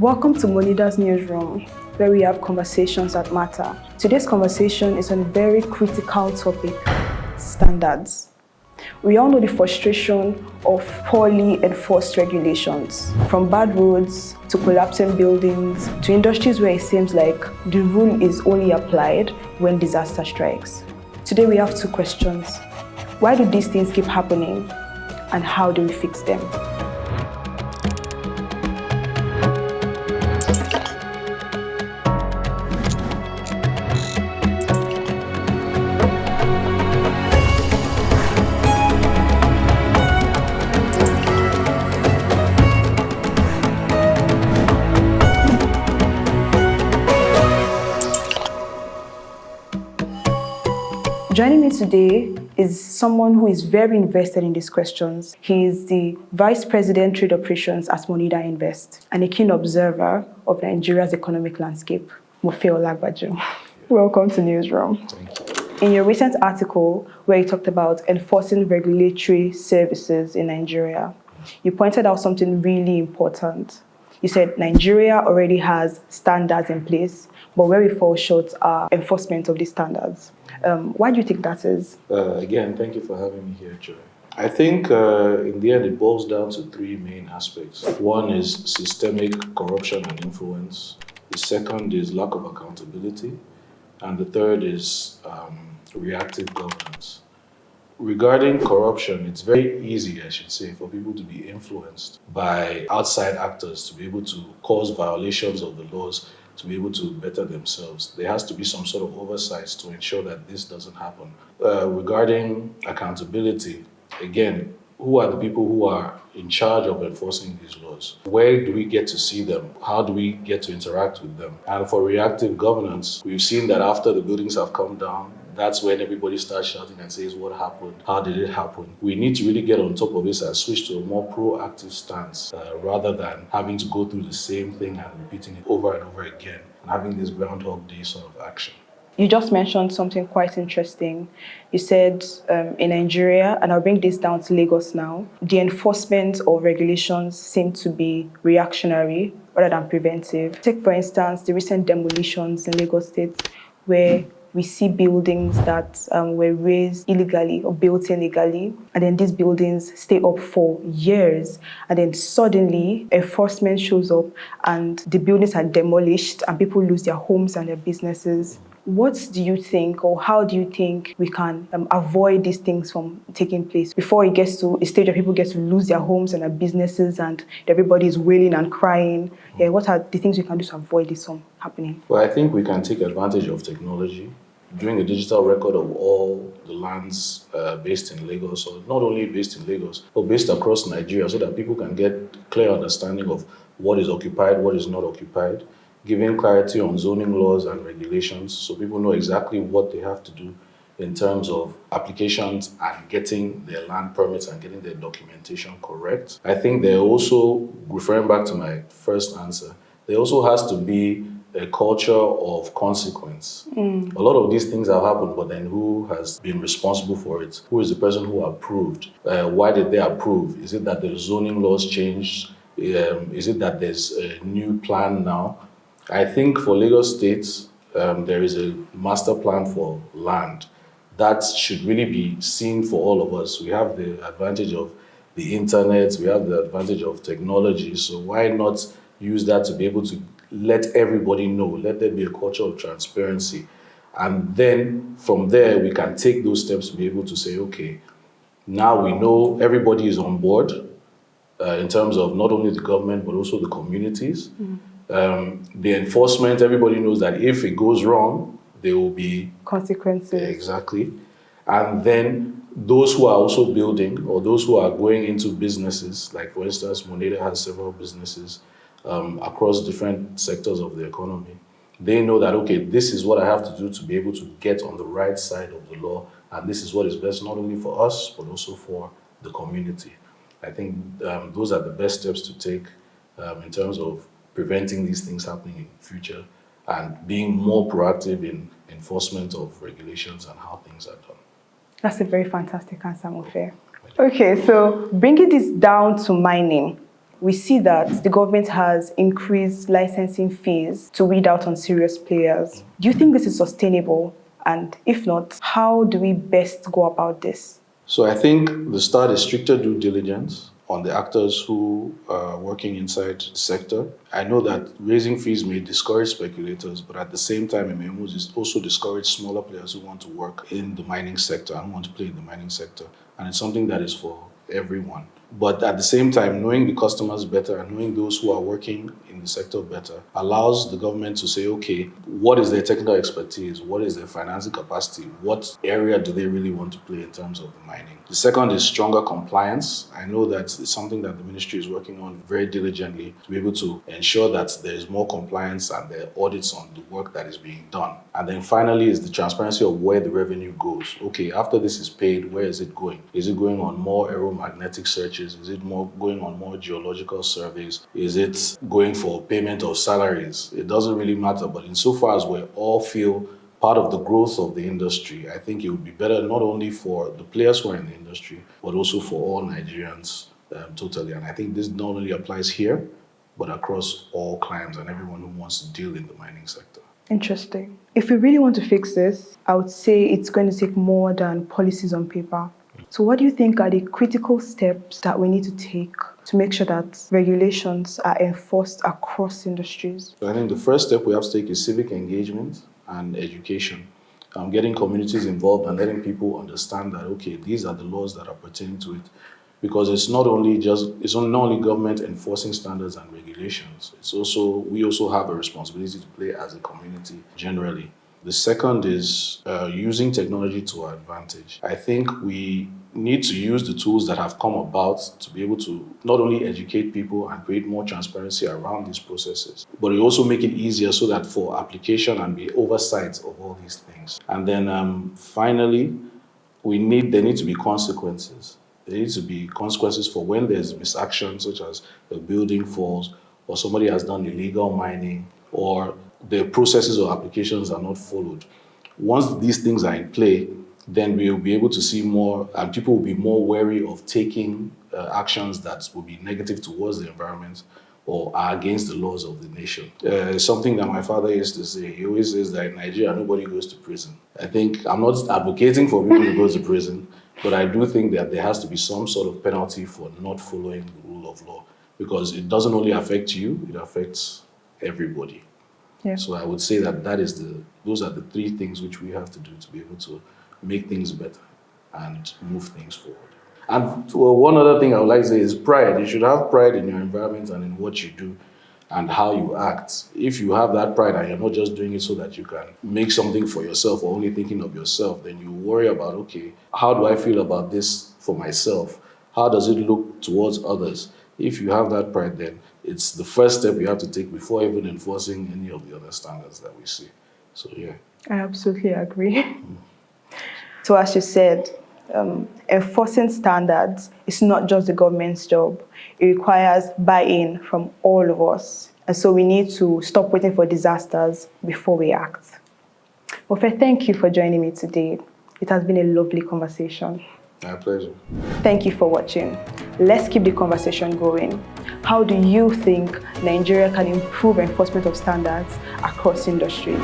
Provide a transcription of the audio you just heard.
Welcome to Moneda's Newsroom, where we have conversations that matter. Today's conversation is on a very critical topic: standards. We all know the frustration of poorly enforced regulations, from bad roads to collapsing buildings to industries where it seems like the rule is only applied when disaster strikes. Today we have two questions. Why do these things keep happening, and how do we fix them? Joining me today is someone who is very invested in these questions. He is the Vice President Trade Operations at Moneda Invest and a keen observer of Nigeria's economic landscape. Eyimofe Olabaju. Welcome to Newsroom. Thank you. In your recent article where you talked about enforcing regulatory services in Nigeria, you pointed out something really important. You said Nigeria already has standards in place, but where we fall short are enforcement of these standards. Why do you think that is? Again, thank you for having me here, Joy. I think in the end it boils down to three main aspects. One is systemic corruption and influence. The second is lack of accountability. And the third is reactive governance. Regarding corruption, it's very easy, I should say, for people to be influenced by outside actors to be able to cause violations of the laws, to be able to better themselves. There has to be some sort of oversight to ensure that this doesn't happen. Regarding accountability, again, who are the people who are in charge of enforcing these laws? Where do we get to see them? How do we get to interact with them? And for reactive governance, we've seen that after the buildings have come down, that's when everybody starts shouting and says, what happened? How did it happen? We need to really get on top of this and switch to a more proactive stance rather than having to go through the same thing and repeating it over and over again and having this Groundhog Day sort of action. You just mentioned something quite interesting. You said in Nigeria, and I'll bring this down to Lagos now, the enforcement of regulations seem to be reactionary rather than preventive. Take, for instance, the recent demolitions in Lagos State, where we see buildings that were raised illegally or built illegally, and then these buildings stay up for years, and then suddenly enforcement shows up and the buildings are demolished and people lose their homes and their businesses. What do you think, or how do you think we can avoid these things from taking place before it gets to a stage where people get to lose their homes and their businesses and everybody is wailing and crying? Yeah, what are the things we can do to avoid this from happening? Well, I think we can take advantage of technology, doing a digital record of all the lands based in Lagos, or not only based in Lagos, but based across Nigeria, so that people can get clear understanding of what is occupied, what is not occupied, giving clarity on zoning laws and regulations so people know exactly what they have to do in terms of applications and getting their land permits and getting their documentation correct. I think there also, referring back to my first answer, there also has to be a culture of consequence. A lot of these things have happened, but then who has been responsible for it? Who is the person who approved? Why did they approve? Is it that the zoning laws changed? Is it that there's a new plan now? I think for Lagos State, there is a master plan for land that should really be seen for all of us. We have the advantage of the internet, we have the advantage of technology, so why not use that to be able to let everybody know, let there be a culture of transparency. And then from there, we can take those steps to be able to say, okay, now we know everybody is on board in terms of not only the government, but also the communities. The enforcement, everybody knows that if it goes wrong, there will be consequences. Exactly. And then those who are also building, or those who are going into businesses, like for instance, Moneda has several businesses across different sectors of the economy. They know that, okay, this is what I have to do to be able to get on the right side of the law, and this is what is best not only for us, but also for the community. I think those are the best steps to take in terms of preventing these things happening in the future and being more proactive in enforcement of regulations and how things are done. That's a very fantastic answer, Eyimofe. Okay, so bringing this down to mining, we see that the government has increased licensing fees to weed out unserious players. Do you think this is sustainable? And if not, how do we best go about this? So I think the start is stricter due diligence on the actors who are working inside the sector. I know that raising fees may discourage speculators, but at the same time, it may also discourage smaller players who want to work in the mining sector and want to play in the mining sector. And it's something that is for everyone. But at the same time, knowing the customers better and knowing those who are working in the sector better allows the government to say, okay, what is their technical expertise? What is their financing capacity? What area do they really want to play in terms of the mining? The second is stronger compliance. I know that it's something that the ministry is working on very diligently to be able to ensure that there is more compliance and there are audits on the work that is being done. And then finally is the transparency of where the revenue goes. Okay, after this is paid, where is it going? Is it going on more aeromagnetic searches? Is it going on more geological surveys? Is it going for payment of salaries? It doesn't really matter, but insofar as we all feel part of the growth of the industry, I think it would be better not only for the players who are in the industry, but also for all Nigerians totally. And I think this not only applies here, but across all climes and everyone who wants to deal in the mining sector. Interesting. If we really want to fix this, I would say it's going to take more than policies on paper. So what do you think are the critical steps that we need to take to make sure that regulations are enforced across industries? So I think the first step we have to take is civic engagement and education. Getting communities involved and letting people understand that, okay, these are the laws that are pertaining to it. Because it's not only government enforcing standards and regulations. We also have a responsibility to play as a community generally. The second is using technology to our advantage. I think we need to use the tools that have come about to be able to not only educate people and create more transparency around these processes, but also make it easier so that for application and be oversight of all these things. And then finally, there need to be consequences. There needs to be consequences for when there's misaction, such as a building falls, or somebody has done illegal mining, or the processes or applications are not followed. Once these things are in play, then we will be able to see more, and people will be more wary of taking actions that will be negative towards the environment or are against the laws of the nation. Something that my father used to say. He always says that in Nigeria, nobody goes to prison. I think I'm not advocating for people to go to prison, but I do think that there has to be some sort of penalty for not following the rule of law, because it doesn't only affect you, it affects everybody. Yeah. So I would say that those are the three things which we have to do to be able to make things better and move things forward. And one other thing I would like to say is pride. You should have pride in your environment and in what you do and how you act. If you have that pride and you're not just doing it so that you can make something for yourself or only thinking of yourself, then you worry about, okay, how do I feel about this for myself? How does it look towards others? If you have that pride, then it's the first step you have to take before even enforcing any of the other standards that we see. So, yeah. I absolutely agree. So as you said, enforcing standards is not just the government's job. It requires buy-in from all of us. And so we need to stop waiting for disasters before we act. Ofe, thank you for joining me today. It has been a lovely conversation. My pleasure. Thank you for watching. Let's keep the conversation going. How do you think Nigeria can improve enforcement of standards across industries?